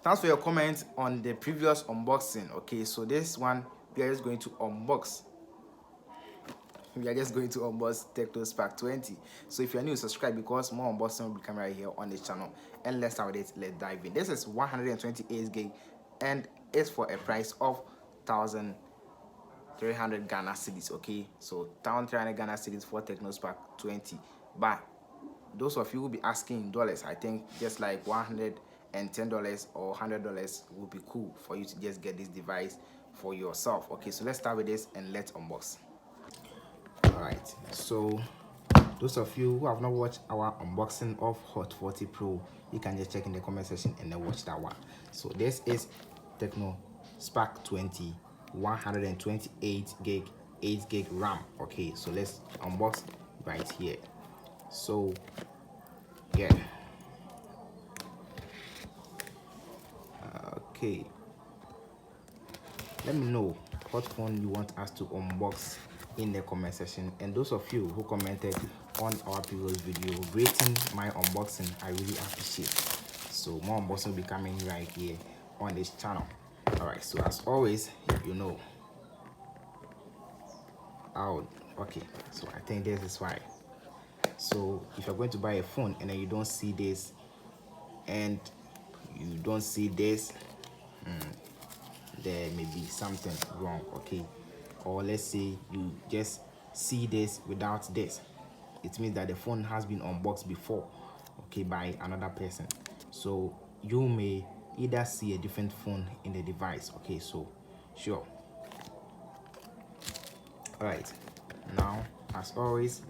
thanks for your comments on the previous unboxing. Okay, so this one we are just going to unbox. We are just going to unbox Tecno Spark 20. So if you're new, subscribe because more unboxing will be coming right here on this channel. And let's start with it. Let's dive in. This is 128 gig and it's for a price of 1,300 Ghana cedis. Okay, so 1,300 Ghana cedis for Tecno Spark 20. But those of you who will be asking in dollars, I think just like $110 or $100 would be cool for you to just get this device for yourself. Okay, so let's start with this and let's unbox. Alright, so those of you who have not watched our unboxing of Hot 40 Pro, you can just check in the comment section and then watch that one. So this is Tecno Spark 20, 128 gig, 8 gig RAM. Okay, so let's unbox right here. So yeah, okay, let me know what phone you want us to unbox in the comment section, and those of you who commented on our previous video rating my unboxing, I really appreciate. So more unboxing will be coming right here on this channel. All right, so as always, you know, okay, so I think this is why. So if you're going to buy a phone and then you don't see this and you don't see this, there may be something wrong. Okay, or let's say you just see this without this, it means that the phone has been unboxed before, okay, by another person. So you may either see a different phone in the device. Okay, so sure. All right, now as always,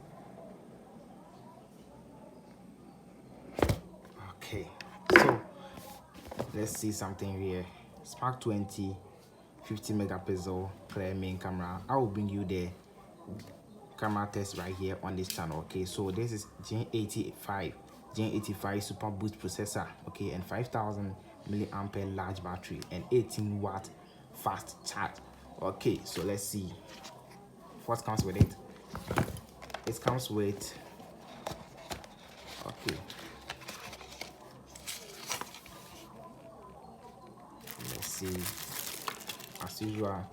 okay, so let's see something here. Spark 20, 50 megapixel clear main camera. I will bring you the camera test right here on this channel. Okay, so this is Gen 85 super boost processor. Okay, and 5,000 milliampere large battery and 18-watt fast charge. Okay, so let's see what comes with it. It comes with, okay, let's see, as usual,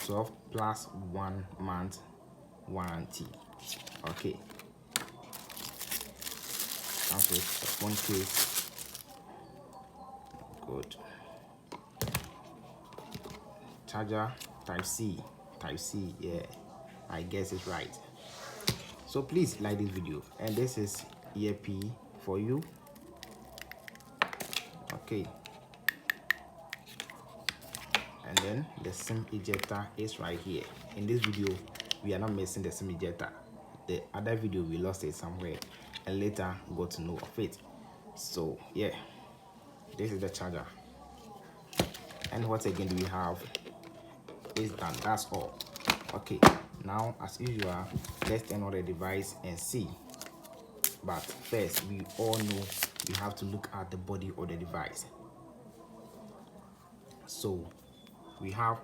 12 plus 1 month warranty. Okay, comes with a phone case. Good. Charger type C, yeah, I guess it's right. So please like this video, and this is earpiece for you. Okay, and then the SIM ejector is right here. In this video we are not missing the SIM ejector. The other video we lost it somewhere and later got to know of it. So yeah, this is the charger. And what again do we have? Is done, that's all. Okay, now as usual, let's turn on the device and see. But first, we all know we have to look at the body of the device. So we have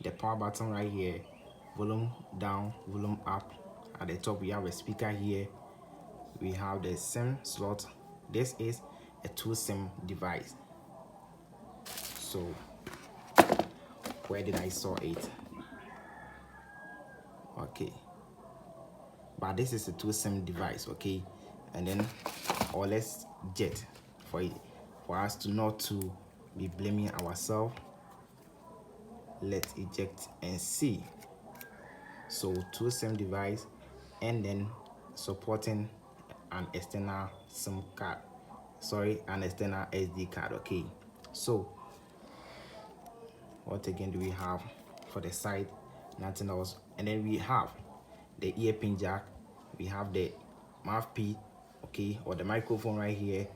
the power button right here, volume down, volume up. At the top we have a speaker here. We have the SIM slot. This is a 2 SIM device. So where did I saw it? Okay, but this is a 2 SIM device. Okay, and then or let's jet for it, for us to not to be blaming ourselves. Let's eject and see. So 2 SIM device, and then supporting an external SIM card, an external SD card. Okay, so what again do we have for the side? Nothing else. And then we have the earpin jack, we have the mouthpiece, okay, or the microphone right here.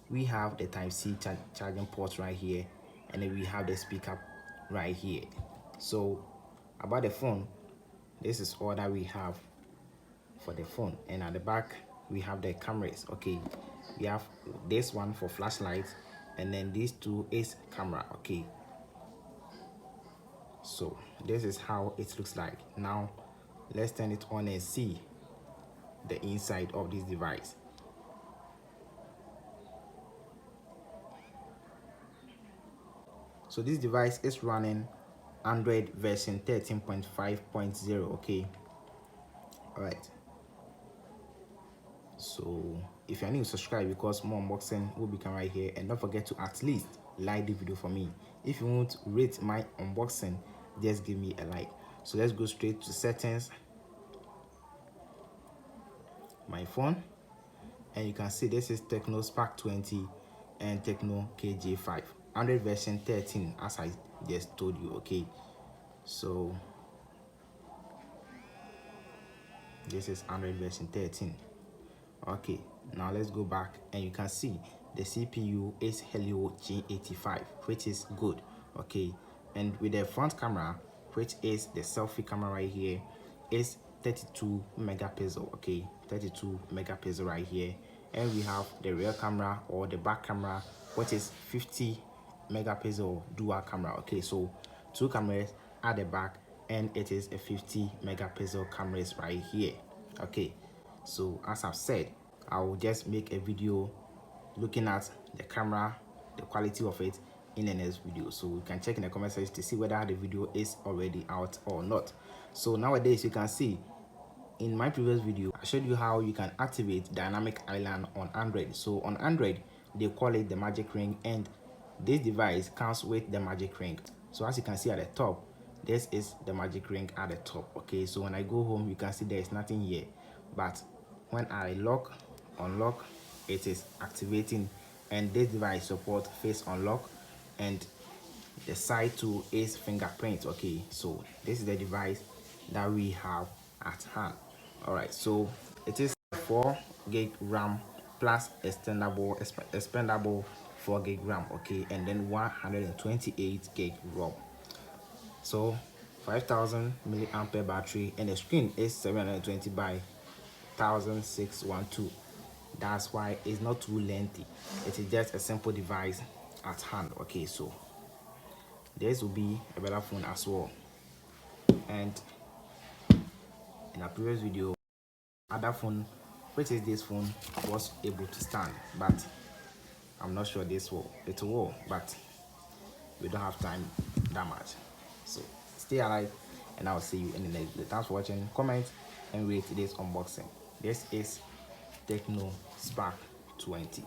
We have the type C charging port right here, and then we have the speaker right here. So about the phone, this is all that we have for the phone. And at the back we have the cameras. Okay, we have this one for flashlight, and then these two is camera. Okay, so this is how it looks like. Now let's turn it on and see the inside of this device. So this device is running Android version 13.5.0. okay. All right, so if you're new, subscribe because more unboxing will become right here, and don't forget to at least like the video for me. If you want to rate my unboxing, just give me a like. So let's go straight to settings, my phone, and you can see this is Tecno Spark 20 and Tecno KJ5 Android version 13, as I just told you. Okay, so this is Android version 13. Okay, now let's go back, and you can see the CPU is Helio G85, which is good. Okay, and with the front camera, which is the selfie camera right here, is 32 megapixel. Okay, 32 megapixel right here. And we have the rear camera or the back camera, which is 50 megapixel dual camera. Okay, so two cameras at the back, and it is a 50 megapixel cameras right here. Okay, so as I've said, I will just make a video looking at the camera, the quality of it, in the next video. So you can check in the comment section to see whether the video is already out or not. So nowadays you can see in my previous video I showed you how you can activate dynamic island on Android. So on Android they call it the magic ring, and this device comes with the magic ring. So as you can see at the top, this is the magic ring at the top. Okay, so when I go home you can see there is nothing here, but when I unlock, it is activating, and this device support face unlock, and the side too is fingerprint. Okay, so this is the device that we have at hand. All right, so it is 4 gig RAM plus expandable 4 gig RAM. Okay, and then 128 gig ROM. So 5000 milliampere battery, and the screen is 720 by 1612. That's why it's not too lengthy. It is just a simple device at hand. Okay, so this will be a better phone as well. And in a previous video, other phone, which is this phone, was able to stand, but I'm not sure this will. It will, but we don't have time that much. So stay alive, and I'll see you in the next video. Thanks for watching. Comment and rate this unboxing. This is Tecno Spark 20.